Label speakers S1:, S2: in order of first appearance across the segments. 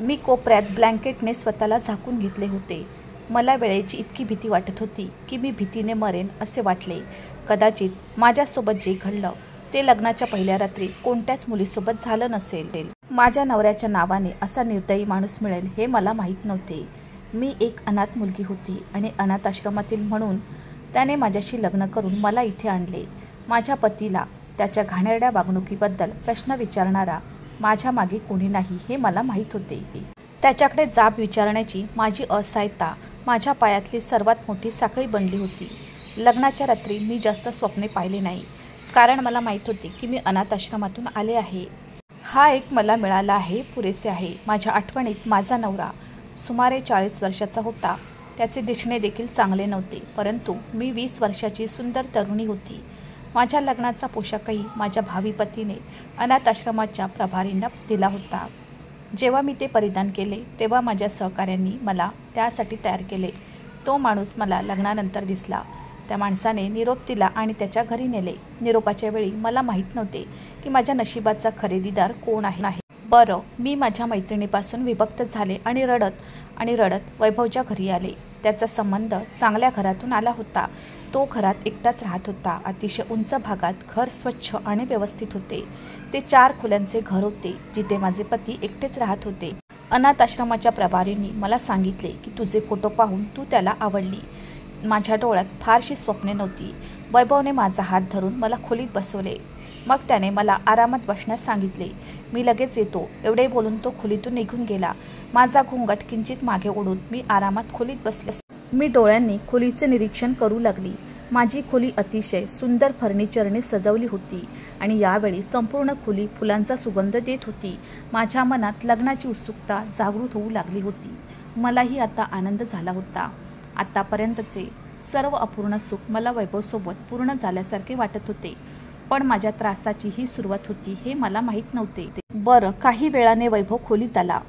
S1: मी कोपऱ्यात ब्लँकेटने स्वतःला झाकून घेतले होते. मला वेळेची इतकी भीती वाटत होती की मी भीतीने मरेन असे वाटले. कदाचित माझ्यासोबत जे घडलं ते लग्नाच्या पहिल्या रात्री कोणत्याच मुलीसोबत झालं नसेल. माझ्या नवऱ्याच्या नावाने असा निर्दयी माणूस मिळेल हे मला माहीत नव्हते. मी एक अनाथ मुलगी होती आणि अनाथ आश्रमातील म्हणून त्याने माझ्याशी लग्न करून मला इथे आणले. माझ्या पतीला त्याच्या घाणेरड्या वागणुकीबद्दल प्रश्न विचारणारा माझ्या मागे कोणी नाही हे मला माहीत होते. त्याच्याकडे जाब विचारण्याची माझी असहायता माझ्या पायातली सर्वात मोठी साखळी बनली होती. लग्नाच्या रात्री मी जास्त स्वप्ने पाहिले नाही, कारण मला माहीत होते की मी अनाथ आश्रमातून आले आहे. हा एक मला मिळाला आहे, पुरेसे आहे. माझ्या आठवणीत माझा नवरा सुमारे 40 वर्षाचा होता. त्याचे दिसणे देखील चांगले नव्हते, परंतु मी 20 वर्षाची सुंदर तरुणी होती. माझ्या लग्नाचा पोशाखही माझ्या भावी पतीने अनाथ आश्रमाच्या प्रभारींना दिला होता. जेव्हा मी ते परिधान केले तेव्हा माझ्या सहकाऱ्यांनी मला त्यासाठी तयार केले. तो माणूस मला लग्नानंतर दिसला. त्या माणसाने निरोप दिला आणि त्याच्या घरी नेले. निरोपाच्या वेळी मला माहीत नव्हते की माझ्या नशिबाचा खरेदीदार कोण आहे. बरं, मी माझ्या मैत्रिणीपासून विभक्त झाले आणि रडत वैभवच्या घरी आले. त्याचा संबंध चांगल्या घरातून आला होता. तो घरात एकटाच राहत होता. अतिशय उंच भागात घर स्वच्छ आणि व्यवस्थित होते. ते 4 खोल्यांचे घर होते जिथे माझे पती एकटेच राहत होते. अनाथ आश्रमाच्या प्रभारींनी मला सांगितले की तुझे फोटो पाहून तू त्याला आवडली. माझ्या डोळ्यात फारशी स्वप्ने नव्हती. वैभवने माझा हात धरून मला खोलीत बसवले. मग त्याने मला आरामात बसण्यास सांगितले. मी लगेच येतो एवढे बोलून तो खोलीतून निघून गेला. माझा घोंगट किंचित मागे ओढून मी आरामात खोलीत बसले. मी डोळ्यांनी खोलीचे निरीक्षण करू लागली. माझी खोली अतिशय सुंदर फर्निचरने सजवली होती आणि यावेळी संपूर्ण खोली फुलांचा सुगंध देत होती. माझ्या मनात लग्नाची उत्सुकता जागृत होऊ लागली होती. मलाही आता आनंद झाला होता. आतापर्यंतचे सर्व अपूर्ण सुख मला वैभवसोबत पूर्ण झाल्यासारखे वाटत होते, पण माझ्या त्रासाची ही सुरुवात होती हे मला माहीत नव्हते. बरं, काही वेळाने वैभव खोलीत आला.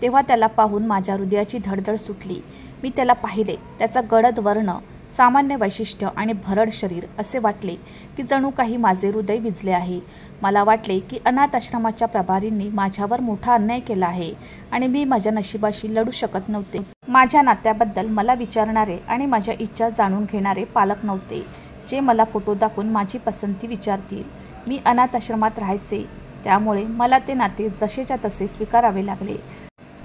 S1: तेव्हा त्याला पाहून माझ्या हृदयाची धडधड सुटली. मी त्याला पाहिले. त्याचा गडद वर्ण, सामान्य वैशिष्ट्य आणि भरड शरीर असे वाटले की जणू काही माझे हृदय विझले आहे. मला वाटले की अनाथ आश्रमाच्या प्रभारींनी माझ्यावर मोठा अन्याय केला आहे आणि मी माझ्या नशिबाशी लढू शकत नव्हते. माझ्या नात्याबद्दल मला विचारणारे आणि माझ्या इच्छा जाणून घेणारे पालक नव्हते, जे मला फोटो दाखवून माझी पसंती विचारतील. मी अनाथ आश्रमात राहायचे, त्यामुळे मला ते नाते जसेच्या तसे स्वीकारावे लागले.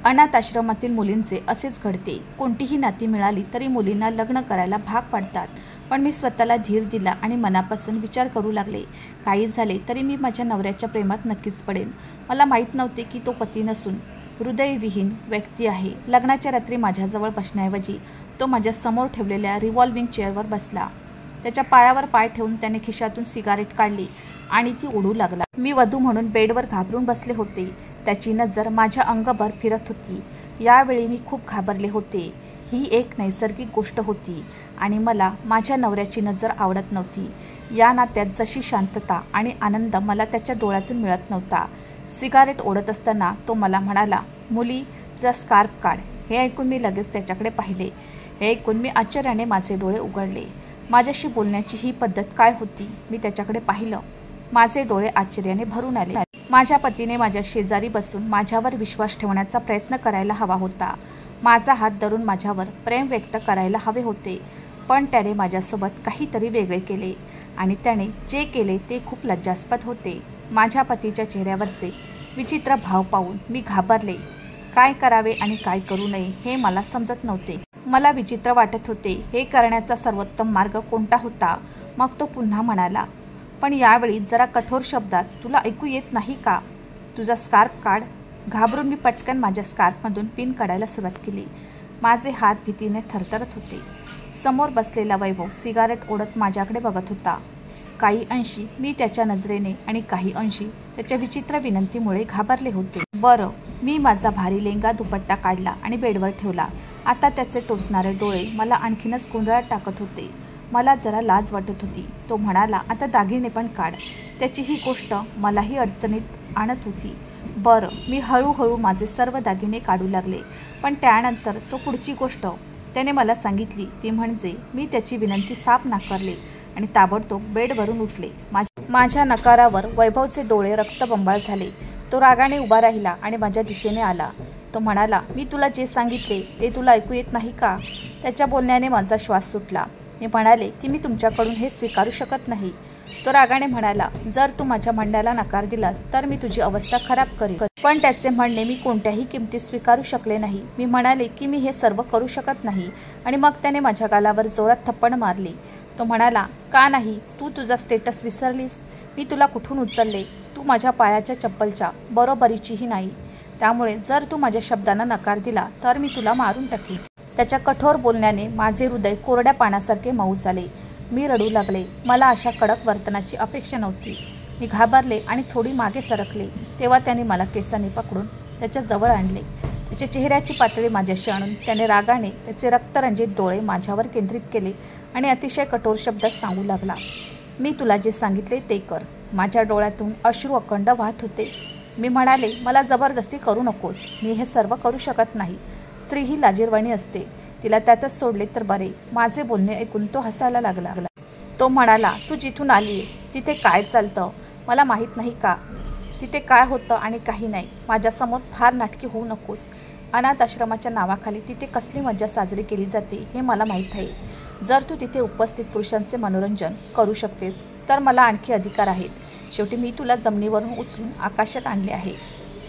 S1: अनाथ आश्रमातील मुलींचे असेच घडते. कोणतीही नाती मिळाली तरी मुलींना लग्न करायला भाग पाडतात. पण मी स्वतःला धीर दिला आणि मनापासून विचार करू लागले. काही झाले तरी मी माझ्या नवऱ्याच्या प्रेमात नक्कीच पडेन. मला माहीत नव्हते की तो पती नसून हृदयविहीन व्यक्ती आहे. लग्नाच्या रात्री माझ्याजवळ बसण्याऐवजी तो माझ्या समोर ठेवलेल्या रिव्हॉल्विंग चेअरवर बसला. त्याच्या पायावर पाय ठेवून त्याने खिशातून सिगारेट काढली आणि ती ओढू लागला. मी वधू म्हणून बेडवर घाबरून बसले होते. त्याची नजर माझ्या अंगभर फिरत होती. यावेळी मी खूप घाबरले होते. ही एक नैसर्गिक गोष्ट होती आणि मला माझ्या नवऱ्याची नजर आवडत नव्हती. या नात्यात जशी शांतता आणि आनंद मला त्याच्या डोळ्यातून मिळत नव्हता. सिगारेट ओढत असताना तो मला म्हणाला, मुली, तुझा स्कार्फ काढ. हे ऐकून मी लगेच त्याच्याकडे पाहिले. हे ऐकून मी आश्चर्याने माझे डोळे उघडले. माझ्याशी बोलण्याची ही पद्धत काय होती? मी त्याच्याकडे पाहिलं. माझे डोळे आश्चर्याने भरून आले. माझ्या पतीने माझ्या शेजारी बसून माझ्यावर विश्वास ठेवण्याचा प्रयत्न करायला हवा होता. माझा हात धरून माझ्यावर प्रेम व्यक्त करायला हवे होते, पण त्याने माझ्यासोबत काहीतरी वेगळे केले आणि त्याने जे केले ते खूप लज्जास्पद होते. माझ्या पतीच्या चेहऱ्यावरचे विचित्र भाव पाहून मी घाबरले. काय करावे आणि काय करू नये हे मला समजत नव्हते. मला विचित्र वाटत होते. हे करण्याचा सर्वोत्तम मार्ग कोणता होता? मग तो पुन्हा म्हणाला, पण यावेळी जरा कठोर शब्दात, तुला ऐकू येत नाही का? तुझा स्कार्फ काढ. घाबरून मी पटकन माझ्या स्कार्फमधून पिन काढायला सुरुवात केली. माझे हात भीतीने थरथरत होते. समोर बसलेला वैभव सिगारेट ओढत माझ्याकडे बघत होता. काही अंशी मी त्याच्या नजरेने आणि काही अंशी त्याच्या विचित्र विनंतीमुळे घाबरले होते. बरं, मी माझा भारी लेंगा दुपट्टा काढला आणि बेडवर ठेवला. आता त्याचे टोचणारे डोळे मला आणखीनच गोंधळात टाकत होते. मला जरा लाज वाटत होती. तो म्हणाला, आता दागिने पण काढ. त्याची ही गोष्ट मलाही अडचणीत आणत होती. बरं, मी हळूहळू माझे सर्व दागिने काढू लागले. पण त्यानंतर तो पुढची गोष्ट त्याने मला सांगितली ती म्हणजे मी त्याची विनंती साफ नाकारली आणि ताबडतोब बेडवरून उठले. माझ्या नकारावर वैभवचे डोळे रक्तबंबाळ झाले. तो रागाने उभा राहिला आणि माझ्या दिशेने आला. तो म्हणाला, मी तुला जे सांगितले ते तुला ऐकू येत नाही का? त्याच्या बोलण्याने माझा श्वास सुटला. मी म्हणाले की मी तुमच्याकडून हे स्वीकारू शकत नाही. तो रागाने म्हणाला, जर तू माझ्या म्हणण्याला नकार दिलास तर मी तुझी अवस्था खराब करेन. पण त्याचे म्हणणे मी कोणत्याही किमतीत स्वीकारू शकले नाही. मी म्हणाले की मी हे सर्व करू शकत नाही आणि मग त्याने माझ्या गालावर जोरात थप्पड मारली. तो म्हणाला, का नाही? तू तुझा स्टेटस विसरलीस? मी तुला कुठून उचलले? तू माझ्या पायाच्या चप्पलच्या बरोबरीचीही नाही. त्यामुळे जर तू माझ्या शब्दांना नकार दिला तर मी तुला मारून टाकेन. त्याच्या कठोर बोलण्याने माझे हृदय कोरड्या पाण्यासारखे मऊ झाले. मी रडू लागले. मला अशा कडक वर्तनाची अपेक्षा नव्हती. मी घाबरले आणि थोडी मागे सरकले. तेव्हा त्याने मला केसांनी पकडून त्याच्या जवळ आणले. त्याच्या चेहऱ्याची पातळी माझ्याशी आणून त्याने रागाने त्याचे रक्तरंजित डोळे माझ्यावर केंद्रित केले आणि अतिशय कठोर शब्दात सांगू लागला, मी तुला जे सांगितले ते कर. माझ्या डोळ्यातून अश्रू अखंड वाहत होते. मी म्हणाले, मला जबरदस्ती करू नकोस. मी हे सर्व करू शकत नाही. स्त्री ही लाजिरवाणी असते. तिला त्यातच सोडले तर बरे. माझे बोलणे ऐकून तो हसायला लागला. तो म्हणाला, तू जिथून आलीस तिथे काय चालतं मला माहीत नाही का? तिथे काय होतं आणि काही नाही. माझ्यासमोर फार नाटकी होऊ नकोस. अनाथ आश्रमाच्या नावाखाली तिथे कसली मज्जा साजरी केली जाते हे मला माहीत आहे. जर तू तिथे उपस्थित पुरुषांचे मनोरंजन करू शकतेस तर मला आणखी अधिकार आहेत. शेवटी मी तुला जमिनीवरून उचलून आकाशात आणले आहे.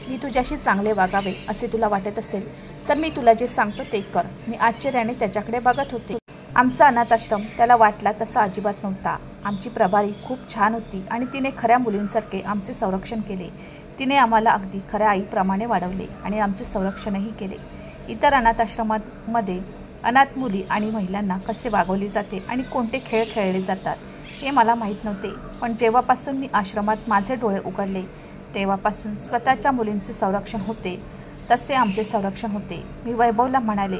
S1: मी तुझ्याशी चांगले वागावे असे तुला वाटत असेल तर मी तुला जे सांगतो ते कर. मी आश्चर्याने त्याच्याकडे बघत होते. आमचा अनाथ आश्रम त्याला वाटला तसा अजिबात नव्हता. आमची प्रभारी खूप छान होती आणि तिने खऱ्या मुलींसारखे आमचे संरक्षण केले. तिने आम्हाला अगदी खऱ्या आईप्रमाणे वाढवले आणि आमचे संरक्षणही केले. इतर अनाथ आश्रमांमध्ये अनाथ मुली आणि महिलांना कसे वागवले जाते आणि कोणते खेळ खेळले जातात हे मला माहीत नव्हते. पण जेव्हापासून मी आश्रमात माझे डोळे उघडले तेव्हापासून स्वतःच्या मुलींचे संरक्षण होते तसे आमचे संरक्षण होते. मी वैभवला म्हणाले,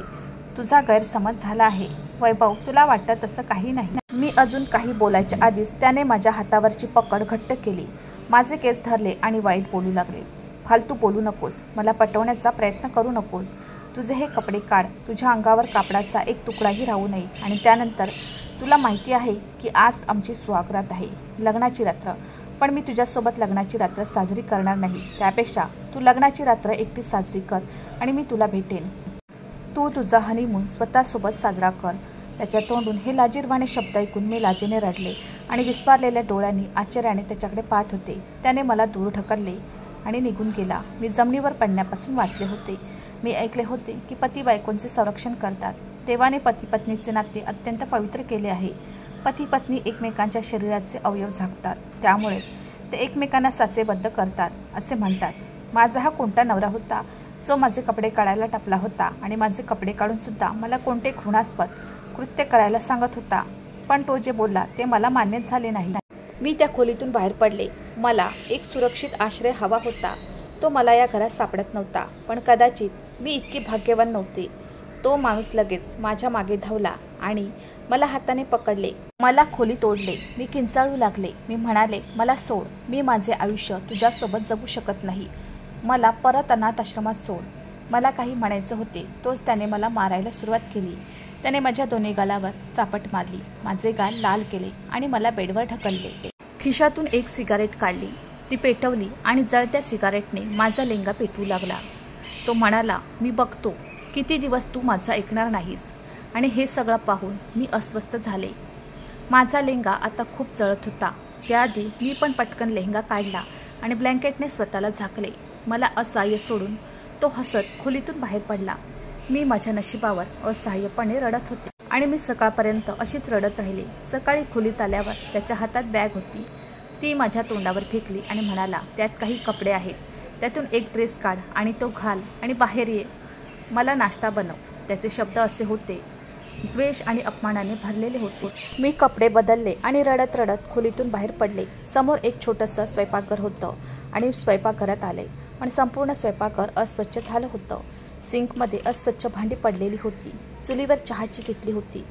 S1: तुझा गैरसमज झाला आहे. वैभव, तुला वाटतं तसं काही नाही. मी अजून काही बोलायच्या आधीच त्याने माझ्या हातावरची पकड घट्ट केली. माझे केस धरले आणि वाईट बोलू लागले. फालतू बोलू नकोस. मला पटवण्याचा प्रयत्न करू नकोस. तुझे हे कपडे काढ. तुझ्या अंगावर कापडाचा एक तुकडाही राहू नये. आणि त्यानंतर तुला माहिती आहे की आज आमची सुहागरात आहे, लग्नाची रात्र. पण मी तुझ्यासोबत लग्नाची रात्र साजरी करणार नाही. त्यापेक्षा तू लग्नाची रात्र एकटी साजरी कर आणि मी तुला भेटेन. तू तुझा हनीमून स्वतःसोबत साजरा कर. त्याच्या तोंडून हे लाजिरवाणे शब्द ऐकून मी लाजेने रडले आणि विस्फारलेल्या डोळ्यांनी आश्चर्याने त्याच्याकडे पाहत होते. त्याने मला दूर ढकलले आणि निघून गेला. मी जमिनीवर पडण्यापासून वाचले होते. मी ऐकले होते की पती बायकोंचे संरक्षण करतात. देवाने पती पत्नीचे नाते अत्यंत पवित्र केले आहे. पती पत्नी एकमेकांच्या शरीराचे अवयव झाकतात, त्यामुळेच ते एकमेकांना साचेबद्ध करतात असे म्हणतात. माझा हा कोणता नवरा होता जो माझे कपडे काढायला टपला होता आणि माझे कपडे काढून सुद्धा मला कोणते घृणास्पद कृत्य करायला सांगत होता. पण तो जे बोलला ते मला मान्यच झाले नाही. मी त्या खोलीतून बाहेर पडले. मला एक सुरक्षित आश्रय हवा होता. तो मला या घरात सापडत नव्हता. पण कदाचित मी इतकी भाग्यवान नव्हते. तो माणूस लगेच माझ्या मागे धावला आणि मला हाताने पकडले. मला खोली तोडले. मी किंचाळू लागले. मी म्हणाले, मला सोड. मी माझे आयुष्य तुझ्यासोबत जगू शकत नाही. मला परत अनाथ आश्रमात सोड. मला काही म्हणायचे होते तोच त्याने मला मारायला सुरुवात केली. त्याने माझ्या दोन्ही गालावर चापट मारली. माझे गाल लाल केले आणि मला बेडवर ढकलले. खिशातून एक सिगारेट काढली. ती पेटवली आणि जळत्या सिगारेटने माझा लेंगा पेटवू लागला. तो म्हणाला, मी बघतो किती दिवस तू माझं ऐकणार नाहीस. आणि हे सगळं पाहून मी अस्वस्थ झाले. माझा लेंगा आता खूप जळत होता. त्याआधी मी पण पटकन लेंगा काढला आणि ब्लँकेटने स्वतःला झाकले. मला असहाय्य सोडून तो हसत खोलीतून बाहेर पडला. मी माझ्या नशिबावर असहाय्यपणे रडत होते आणि मी सकाळपर्यंत अशीच रडत राहिली. सकाळी खोलीत आल्यावर त्याच्या हातात बॅग होती. ती माझ्या तोंडावर फेकली आणि म्हणाला, त्यात काही कपडे आहेत. त्यातून एक ड्रेस काढ आणि तो घाल आणि बाहेर ये. मला नाश्ता बनव. त्याचे शब्द असे होते, द्वेष आणि अपमानाने भरलेले होते. मी कपडे बदलले आणि रडत रडत खोलीतून बाहेर पडले. समोर एक छोटंसं स्वयंपाकघर होतं आणि स्वयंपाकघरात आले. पण संपूर्ण स्वयंपाकघर अस्वच्छ झालं होतं. सिंकमध्ये अस्वच्छ भांडी पडलेली होती. चुलीवर चहाची किटली होती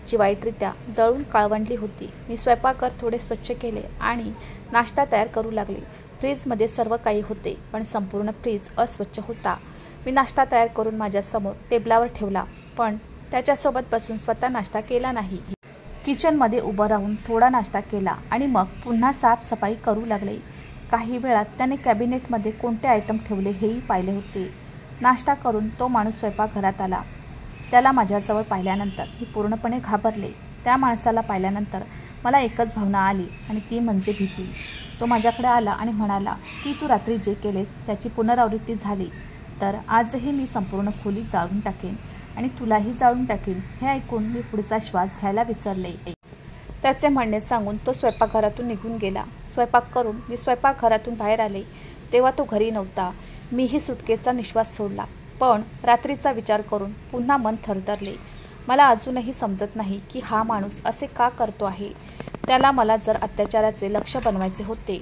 S1: जी वाईटरित्या जळून काळवंडली होती. मी स्वयंपाकघर थोडे स्वच्छ केले आणि नाश्ता तयार करू लागले. फ्रीजमध्ये सर्व काही होते पण संपूर्ण फ्रीज अस्वच्छ होता. मी नाश्ता तयार करून माझ्यासमोर टेबलावर ठेवला पण त्याच्यासोबत बसून स्वतः नाश्ता केला नाही. किचनमध्ये उभं राहून थोडा नाश्ता केला आणि मग पुन्हा साफसफाई करू लागले. काही वेळात त्याने कॅबिनेटमध्ये कोणते आयटम ठेवले हेही पाहिले होते. नाश्ता करून तो माणूस स्वयंपाकघरात आला. त्याला माझ्याजवळ पाहिल्यानंतर मी पूर्णपणे घाबरले. त्या माणसाला पाहिल्यानंतर मला एकच भावना आली आणि ती म्हणजे भीती. तो माझ्याकडे आला आणि म्हणाला की तू रात्री जे केलेस त्याची पुनरावृत्ती झाली तर आजही मी संपूर्ण खोली जाळून टाकेन आणि तुलाही जाळून टाकेन. हे ऐकून मी पुढचा श्वास घ्यायला विसरले. त्याचे म्हणणे सांगून तो स्वयंपाकघरातून निघून गेला. स्वयंपाक करून मी स्वयंपाकघरातून बाहेर आले तेव्हा तो घरी नव्हता. मीही सुटकेचा निश्वास सोडला. पण रात्रीचा विचार करून पुन्हा मन थरथरले. मला अजूनही समजत नाही की हा माणूस असे का करतो आहे. त्याला मला जर अत्याचाराचे लक्ष्य बनवायचे होते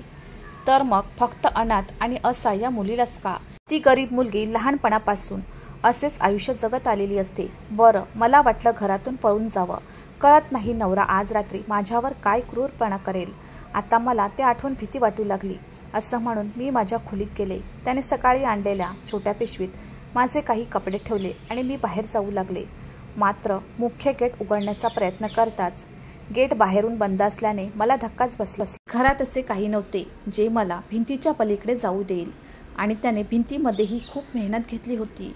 S1: तर मग फक्त अनाथ आणि असहाय्य मुलीलाच का? ती गरीब मुलगी लहानपणापासून असेच आयुष्य जगत आलेली असते. बरं, मला वाटलं घरातून पळून जावं. कळत नाही नवरा आज रात्री माझ्यावर काय क्रूरपणा करेल. आता मला ते आठवून भीती वाटू लागली. असं म्हणून मी माझ्या खोलीत गेले. त्याने सकाळी आणलेल्या छोट्या पिशवीत माझे काही कपडे ठेवले आणि मी बाहेर जाऊ लागले. मात्र मुख्य गेट उघडण्याचा प्रयत्न करताच गेट बाहेरून बंद असल्याने मला धक्काच बसला. घरात असे काही नव्हते जे मला भिंतीच्या पलीकडे जाऊ देईल आणि त्याने भिंतीमध्येही खूप मेहनत घेतली होती.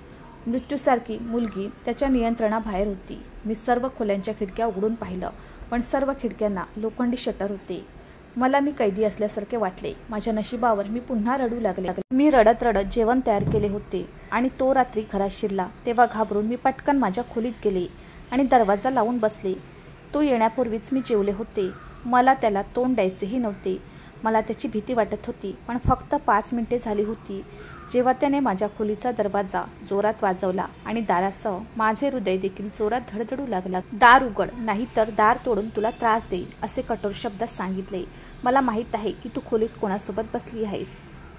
S1: मृत्यूसारखी मुलगी त्याच्या नियंत्रणाबाहेर होती. मी सर्व खोल्यांच्या खिडक्या उघडून पाहिलं पण सर्व खिडक्यांना लोखंडी शटर होते. मला मी कैदी असल्यासारखे वाटले. माझ्या नशिबावर मी पुन्हा रडू लागले. मी रडत रडत जेवण तयार केले होते आणि तो रात्री घरात शिरला तेव्हा घाबरून मी पटकन माझ्या खोलीत गेले आणि दरवाजा लावून बसले. तो येण्यापूर्वीच मी जेवले होते. मला त्याला तोंड द्यायचेही नव्हते. मला त्याची भीती वाटत होती. पण फक्त 5 मिनिटे झाली होती जेव्हा त्याने माझ्या खोलीचा दरवाजा जोरात वाजवला आणि दारासह माझे हृदय देखील जोरात धडधडू लागला. दार उघड, नाहीतर दार तोडून तुला त्रास देईल, असे कठोर शब्दात सांगितले. मला माहीत आहे की तू खोलीत कोणासोबत बसली आहेस.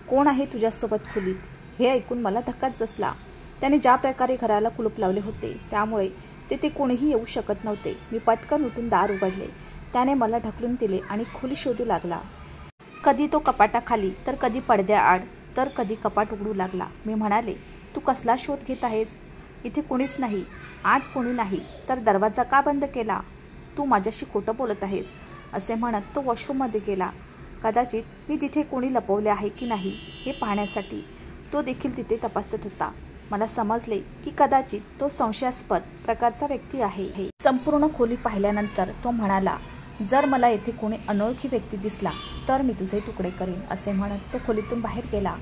S1: कोण आहे तुझ्यासोबत खोलीत? हे ऐकून मला धक्काच बसला. त्याने ज्या प्रकारे घराला कुलूप लावले होते त्यामुळे तेथे कोणीही येऊ शकत नव्हते. मी पटकन उठून दार उघडले. त्याने मला ढकलून दिले आणि खोली शोधू लागला. कधी तो कपाटाखाली तर कधी पडद्याआड तर कधी कपाट उघडू लागला. मी म्हणाले, तू कसला शोध घेत आहेस? इथे कोणीच नाही. आत कोणी नाही तर दरवाजा का बंद केला? तू माझ्याशी खोटं बोलत आहेस, असे म्हणत तो वॉशरूममध्ये गेला. कदाचित मी तिथे कोणी लपवले आहे की नाही हे पाहण्यासाठी तो देखील तिथे तपासत होता. मला समजले की कदाचित तो संशयास्पद प्रकारचा व्यक्ती आहे. संपूर्ण खोली पाहिल्यानंतर तो म्हणाला, जर मला येथे कोणी अनोळखी व्यक्ती दिसला तर मी तुझे तुकडे करीन, असे म्हणत तो खोलीतून बाहेर गेला.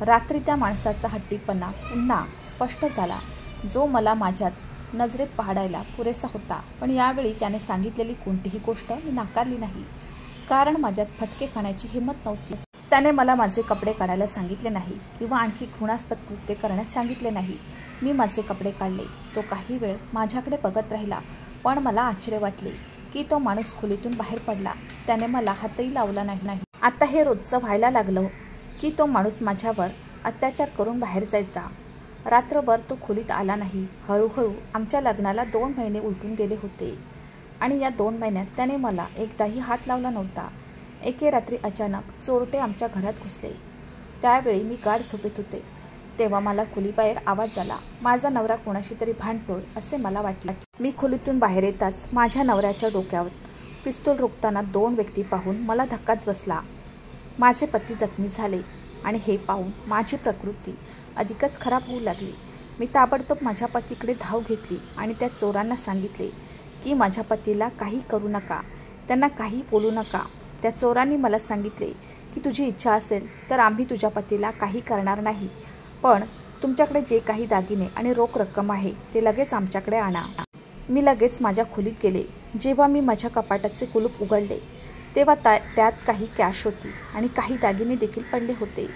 S1: रात्री त्या माणसाचा हट्टीपणा पुन्हा स्पष्ट झाला जो मला माझ्याच नजरेत पाहायला पुरेसा होता. पण यावेळी त्याने सांगितलेली कोणतीही गोष्ट मी नाकारली नाही कारण माझ्यात फटके खाण्याची हिंमत नव्हती. त्याने मला माझे कपडे काढायला सांगितले नाही किंवा आणखी घृणास्पद कृत्य करण्यास सांगितले नाही. मी माझे कपडे काढले. तो काही वेळ माझ्याकडे बघत राहिला पण मला आश्चर्य वाटले की तो माणूस खोलीतून बाहेर पडला. त्याने मला हातही लावला नाही. आता हे रोजचं व्हायला लागलं की तो माणूस माझ्यावर अत्याचार करून बाहेर जायचा. रात्रभर तो खोलीत आला नाही. हळूहळू आमच्या लग्नाला 2 महिने उलटून गेले होते आणि या 2 महिन्यात त्याने मला एकदाही हात लावला नव्हता. एके रात्री अचानक चोरटे आमच्या घरात घुसले. त्यावेळी मी गाढ झोपेत होते. तेव्हा मला खोलीबाहेर आवाज आला. माझा नवरा कोणाशी तरी भांडतोय असे मला वाटले. मी खोलीतून बाहेर येताच माझ्या नवऱ्याच्या डोक्यावर पिस्तूल रोखताना 2 व्यक्ती पाहून मला धक्काच बसला. माझे पती जखमी झाले आणि हे पाहून माझी प्रकृती अधिकच खराब होऊ लागली. मी ताबडतोब माझ्या पतीकडे धाव घेतली आणि त्या चोरांना सांगितले की माझ्या पतीला काही करू नका, त्यांना काही बोलू नका. त्या चोरांनी मला सांगितले की तुझी इच्छा असेल तर आम्ही तुझ्या पतीला काही करणार नाही, पण तुमच्याकडे जे काही दागिने आणि रोख रक्कम आहे ते लगेच आमच्याकडे आणा. मी लगेच माझ्या खोलीत गेले. जेव्हा मी माझ्या कपाटाचे कुलूप उघडले तेव्हा त्यात काही कॅश होती आणि काही दागिने देखील पडले होते.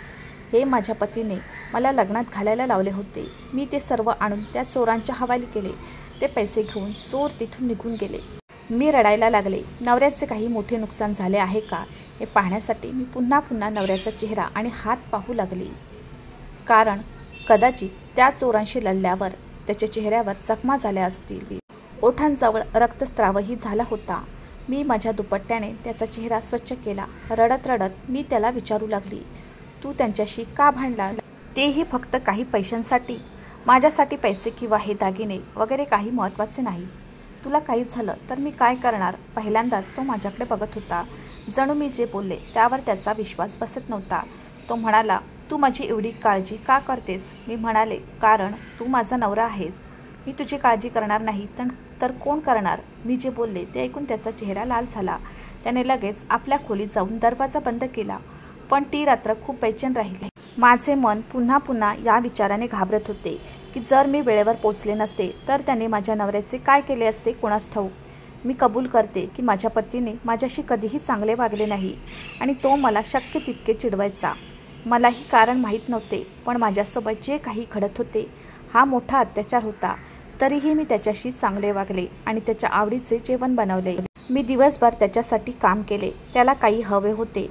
S1: हे माझ्या पतीने मला लग्नात घालायला लावले होते. मी ते सर्व आणून त्या चोरांच्या हवाली केले. ते पैसे घेऊन चोर तिथून निघून गेले. मी रडायला लागले. नवऱ्याचे काही मोठे नुकसान झाले आहे का हे पाहण्यासाठी मी पुन्हा पुन्हा नवऱ्याचा चेहरा आणि हात पाहू लागले, कारण कदाचित त्या चोरांशी लढल्यावर त्याच्या चेहऱ्यावर जखमा झाल्या असतील. ओठांजवळ रक्तस्रावही झाला होता. मी माझ्या दुपट्ट्याने त्याचा चेहरा स्वच्छ केला. रडत रडत मी त्याला विचारू लागली, तू त्यांच्याशी का भांडला? तेही फक्त काही पैशांसाठी? माझ्यासाठी पैसे किंवा हे दागिने वगैरे काही महत्त्वाचे नाही. तुला काही झालं तर मी काय करणार? पहिल्यांदाच तो माझ्याकडे बघत होता. जणू मी जे बोलले त्यावर त्याचा विश्वास बसत नव्हता. तो म्हणाला, तू माझी एवढी काळजी का करतेस? मी म्हणाले, कारण तू माझा नवरा आहेस. मी तुझी काळजी करणार नाही तर कोण करणार? मी जे बोलले ते ऐकून त्याचा चेहरा लाल झाला. त्याने लगेच आपल्या खोलीत जाऊन दरवाजा बंद केला. पण ती रात्र खूप बेचैन राहिली. माझे मन पुन्हा पुन्हा या विचाराने घाबरत होते की जर मी वेळेवर पोचले नसते तर त्याने माझ्या नवऱ्याचे काय केले असते कोणास ठाऊक. मी कबूल करते की माझ्या पतीने माझ्याशी कधीही चांगले वागले नाही आणि तो मला शक्य तितके चिडवायचा. मलाही कारण माहीत नव्हते, पण माझ्यासोबत जे काही घडत होते हा मोठा अत्याचार होता. तरीही मी त्याच्याशी चांगले वागले आणि त्याच्या आवडीचे जेवण बनवले. मी दिवसभर त्याच्यासाठी काम केले. त्याला काही हवे होते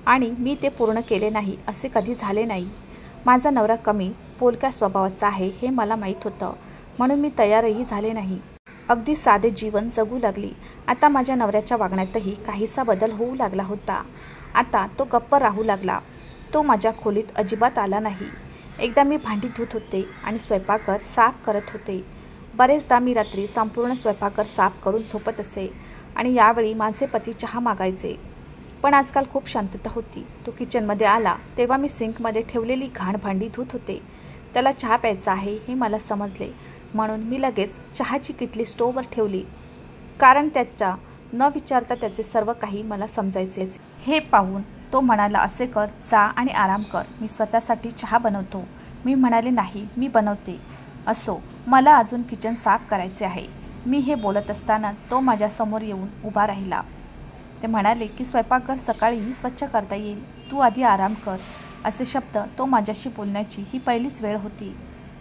S1: आणि मी ते पूर्ण केले नाही असे कधी झाले नाही. माझा नवरा कमी बोलक्या स्वभावाचा आहे हे मला माहीत होतं, म्हणून मी तयारही झाले नाही. अगदी साधे जीवन जगू लागली. आता माझ्या नवऱ्याच्या वागण्यातही काहीसा बदल होऊ लागला होता. आता तो गप्प राहू लागला. तो माझ्या खोलीत अजिबात आला नाही. एकदा मी भांडी धुत होते आणि स्वयंपाकघर साफ करत होते. बरेचदा मी रात्री संपूर्ण स्वयंपाकघर साफ करून झोपत असे आणि यावेळी माझे पती चहा मागायचे. पण आजकाल खूप शांतता होती. तो किचनमध्ये आला तेव्हा मी सिंकमध्ये ठेवलेली घाण भांडी धुत होते. त्याला चहा प्यायचा आहे हे मला समजले, म्हणून मी लगेच चहाची किटली स्टोव्हवर ठेवली, कारण त्याचा न विचारता त्याचे सर्व काही मला समजायचे. हे पाहून तो म्हणाला, असे कर, जा आणि आराम कर, मी स्वतःसाठी चहा बनवतो. मी म्हणाले, नाही, मी बनवते. असो, मला अजून किचन साफ करायचे आहे. मी हे बोलत असताना तो माझ्यासमोर येऊन उभा राहिला. ते म्हणाले की स्वयंपाकघर सकाळीही स्वच्छ करता येईल, तू आधी आराम कर. असे शब्द तो माझ्याशी बोलण्याची ही पहिलीच वेळ होती.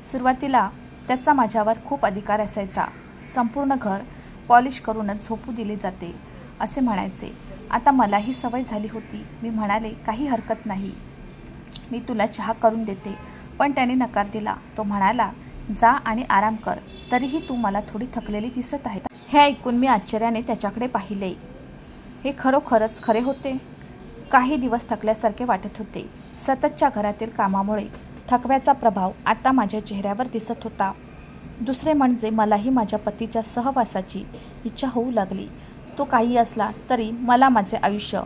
S1: सुरुवातीला त्याचा माझ्यावर खूप अधिकार असायचा. संपूर्ण घर पॉलिश करूनच झोपू दिले जाते असे म्हणायचे. आता मलाही सवय झाली होती. मी म्हणाले, काही हरकत नाही, मी तुला चहा करून देते. पण त्याने नकार दिला. तो म्हणाला, जा आणि आराम कर, तरीही तू मला थोडी थकलेली दिसत आहे. हे ऐकून मी आश्चर्याने त्याच्याकडे पाहिले. हे खरोखरच खरे होते. काही दिवस थकल्यासारखे वाटत होते. सततच्या घरातील कामामुळे थकव्याचा प्रभाव आता माझ्या चेहऱ्यावर दिसत होता. दुसरे म्हणजे मलाही माझ्या पतीच्या सहवासाची इच्छा होऊ लागली. तो काही असला तरी मला माझे आयुष्य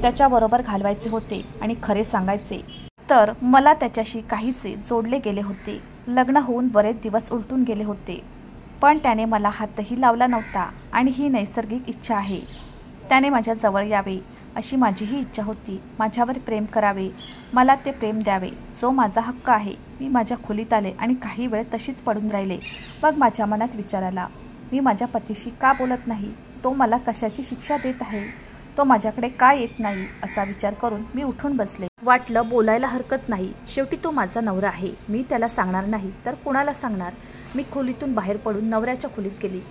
S1: त्याच्याबरोबर घालवायचे होते आणि खरे सांगायचे तर मला त्याच्याशी काहीसे जोडले गेले होते. लग्न होऊन बरेच दिवस उलटून गेले होते, पण त्याने मला हातही लावला नव्हता आणि ही नैसर्गिक इच्छा आहे. त्याने माझ्या जवळ यावे अशी माझीही इच्छा होती. माझ्यावर प्रेम करावे, मला ते प्रेम द्यावे, जो माझा हक्क आहे. मी माझ्या खोलीत आले आणि काही वेळ तशीच पडून राहिले. मग माझ्या मनात विचार आला, मी माझ्या पतीशी का बोलत नाही? तो मला कशाची शिक्षा देत आहे? तो माझ्याकडे का येत नाही? असा विचार करून मी उठून बसले. वाटलं बोलायला हरकत नाही, शेवटी तो माझा नवरा आहे. मी त्याला सांगणार नाही तर कुणाला सांगणार? मी खोलीतून बाहेर पडून नवऱ्याच्या खोलीत गेली.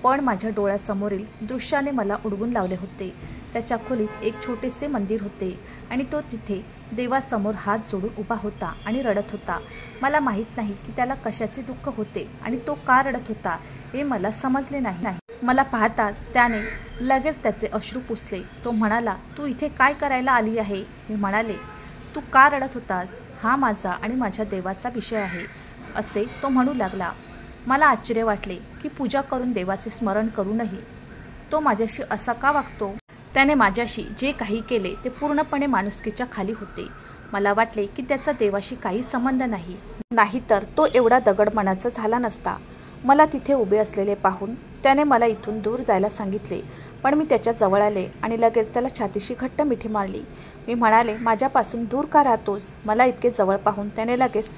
S1: पण माझ्या डोळ्यासमोरील दृश्याने मला उडवून लावले होते. त्याच्या खोलीत एक छोटेसे मंदिर होते आणि तो तिथे देवासमोर हात जोडून उभा होता आणि रडत होता. मला माहीत नाही की त्याला कशाचे दुःख होते आणि तो का रडत होता हे मला समजले नाही. मला पाहताच त्याने लगेच त्याचे अश्रू पुसले. तो म्हणाला, तू इथे काय करायला आली आहे? मी म्हणाले, तू का रडत होतास? हा माझा आणि माझ्या देवाचा विषय आहे, असे तो म्हणू लागला. मला आश्चर्य वाटले की पूजा करून देवाचे स्मरण करूनही तो माझ्याशी असा का वागतो? त्याने माझ्याशी जे काही केले ते पूर्णपणे माणुसकीच्या खाली होते. मला वाटले की त्याचा देवाशी काही संबंध नाही, नाहीतर तो एवढा दगड मनाचा झाला नसता. मला तिथे उभे असलेले पाहून त्याने मला इथून दूर जायला सांगितले, पण मी त्याच्या जवळ आले आणि लगेच त्याला छातीशी घट्ट मिठी मारली. मी म्हणाले, माझ्यापासून दूर का राहतोस? मला इतके जवळ पाहून त्याने लगेच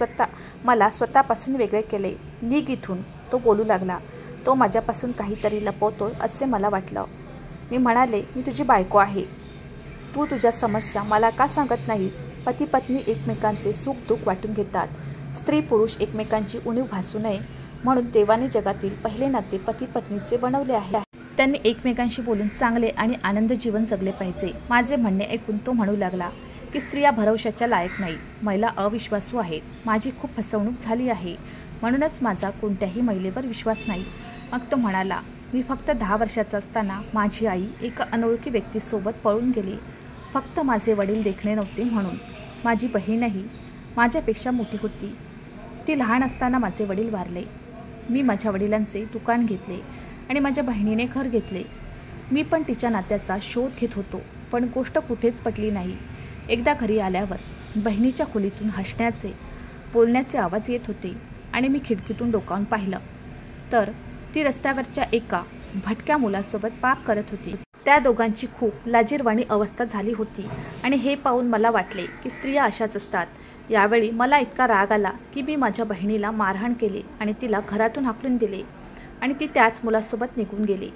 S1: मला स्वतःपासून वेगळे केले. निघ इथून, तो बोलू लागला. तो माझ्यापासून काहीतरी लपवतो असे मला वाटलं. मी म्हणाले, मी तुझी बायको आहे, तू तुझ्या समस्या मला का सांगत नाहीस? पती पत्नी एकमेकांचे सुख दुःख वाटून घेतात. स्त्री पुरुष एकमेकांची उणीव भासू नये म्हणून देवाने जगातील पहिले नाते पती पत्नीचे बनवले आहे. त्यांनी एकमेकांशी बोलून चांगले आणि आनंद जीवन जगले पाहिजे. माझे म्हणणे ऐकून तो म्हणू लागला की स्त्रिया भरवशाच्या लायक नाहीत, महिला अविश्वासू आहेत. माझी खूप फसवणूक झाली आहे, म्हणूनच माझा कोणत्याही महिलेवर विश्वास नाही. मग तो म्हणाला, मी फक्त 10 वर्षाचा असताना माझी आई एका अनोळखी व्यक्तीसोबत पळून गेली. फक्त माझे वडील देखणे नव्हते म्हणून. माझी बहीणही माझ्यापेक्षा मोठी होती. ती लहान असताना माझे वडील वारले. मी माझ्या वडिलांचे दुकान घेतले आणि माझ्या बहिणीने घर घेतले. मी पण तिच्या नात्याचा शोध घेत होतो, पण गोष्ट कुठेच पटली नाही. एकदा घरी आल्यावर बहिणीच्या खोलीतून हसण्याचे बोलण्याचे आवाज येत होते आणि मी खिडकीतून डोकावून पाहिलं तर ती रस्त्यावरच्या एका भटक्या मुलासोबत पाक करत होती. त्या दोघांची खूप लाजिरवाणी अवस्था झाली होती आणि हे पाहून मला वाटले की स्त्रिया अशाच असतात. यावेळी मला इतका राग आला की मी माझ्या बहिणीला मारहाण केली आणि तिला घरातून हाकलून दिले आणि ती त्याच मुलासोबत निघून गेली.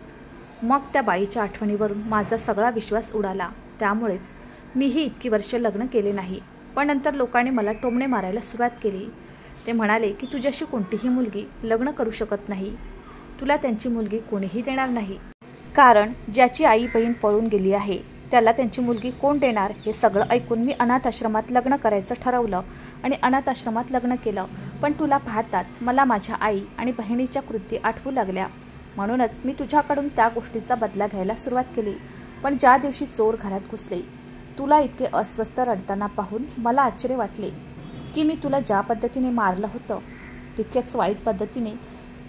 S1: मग त्या बाईच्या आठवणीवरून माझा सगळा विश्वास उडाला. त्यामुळेच मीही इतकी वर्ष लग्न केले नाही. पण नंतर लोकांनी मला टोमणे मारायला सुरुवात केली. ते म्हणाले की तुझ्याशी कोणतीही मुलगी लग्न करू शकत नाही, तुला त्यांची मुलगी कोणीही देणार नाही, कारण ज्याची आई बहीण पळून गेली आहे त्याला त्यांची मुलगी कोण देणार. हे सगळं ऐकून मी अनाथ आश्रमात लग्न करायचं ठरवलं आणि अनाथ आश्रमात लग्न केलं. पण तुला पाहताच मला माझ्या आई आणि बहिणीच्या कृती आठवू लागल्या. म्हणूनच मी तुझ्याकडून त्या गोष्टीचा बदला घ्यायला सुरुवात केली. पण ज्या दिवशी चोर घरात घुसले, तुला इतके अस्वस्थ रडताना पाहून मला आश्चर्य वाटले की मी तुला ज्या पद्धतीने मारलं होतं तितक्याच वाईट पद्धतीने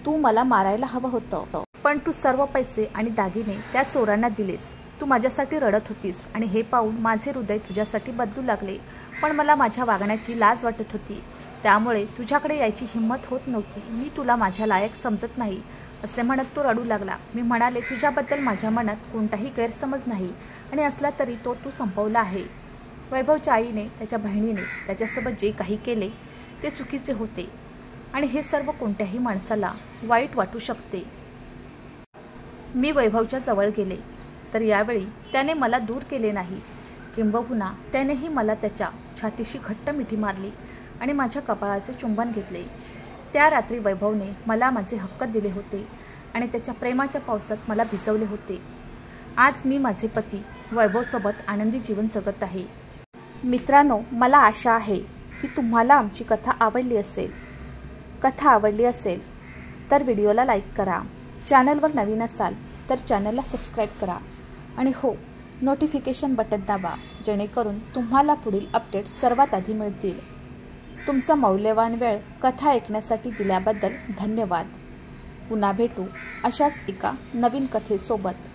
S1: तू मला मारायला हवं होतं. पण तू सर्व पैसे आणि दागिने त्या चोरांना दिलेस. तू माझ्यासाठी रडत होतीस आणि हे पाहून माझे हृदय तुझ्यासाठी बदलू लागले. पण मला माझ्या वागण्याची लाज वाटत होती, त्यामुळे तुझ्याकडे यायची हिंमत होत नव्हती. मी तुला माझ्या लायक समजत नाही असे म्हणत तो रडू लागला. मी म्हणाले, तुझ्याबद्दल माझ्या मनात कोणताही गैरसमज नाही आणि असला तरी तो तू संपवला आहे. वैभवच्या आईने, त्याच्या बहिणीने त्याच्यासोबत जे काही केले ते चुकीचे होते आणि हे सर्व कोणत्याही माणसाला वाईट वाटू शकते. मी वैभवच्या जवळ गेले तर यावेळी त्याने मला दूर केले नाही. किंबहुना त्यानेही मला त्याच्या छातीशी घट्ट मिठी मारली आणि माझ्या कपाळाचे चुंबन घेतले. त्या रात्री वैभवने मला माझे हक्क दिले होते आणि त्याच्या प्रेमाच्या पावसात मला भिजवले होते. आज मी माझे पती वैभवसोबत आनंदी जीवन जगत आहे. मित्रांनो, मला आशा आहे की तुम्हाला आमची कथा आवडली असेल तर व्हिडिओला लाईक करा. चॅनलवर नवीन असाल तर चॅनलला सबस्क्राईब करा आणि हो, नोटिफिकेशन बटन दाबा, जेणेकरून तुम्हाला पुढील अपडेट सर्वात आधी मिळतील. तुमचा मौल्यवान वेळ कथा ऐकण्यासाठी दिल्याबद्दल धन्यवाद. पुन्हा भेटू अशाच एका नवीन कथेसोबत.